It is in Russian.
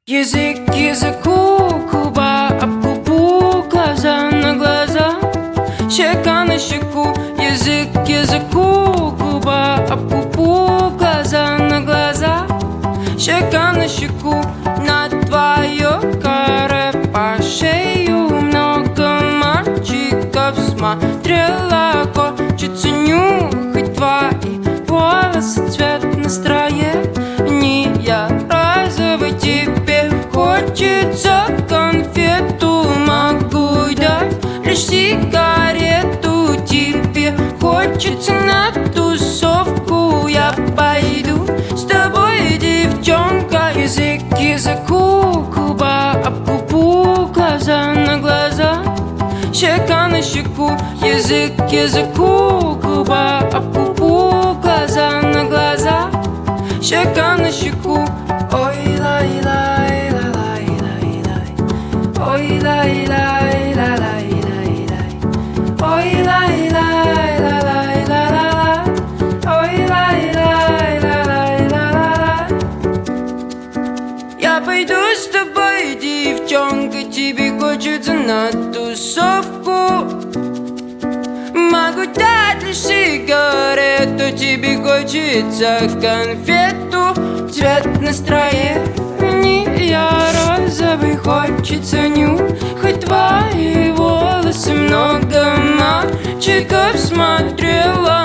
Язык к языку, губа об губу, глаза на глаза, щека на щеку. Язык к языку, губа об губу, глаза на глаза, щека на щеку. На твое каре по шею много мальчиков смотрела. Хочется нюхать твои волосы, цвет настроения розовый. Тебе хочется конфету, могу дать лишь сигарету. Тебе хочется на тусовку, я пойду с тобой, девчонка. Язык к языку, губа об губу, глаза на глаза, щека на щеку. Язык к языку, губа об губу, глаза на глаза, щека на щеку. Ой, лай, лай, ла, лай, лай, лай. Ой, лай, лай, ла, лай, лай, лай. Ой, лай, лай, ла, лай, ла, ла, ла. Ой, лай, лай, ла, лай, ла, ла, ла. Я пойду с тобой, девчонка, тебе хочется на тусовку. Могу дать лишь сигарету, тебе хочется конфету. Цвет настроения розовый, хочется нюхать твои волосы. Много мальчиков смотрела.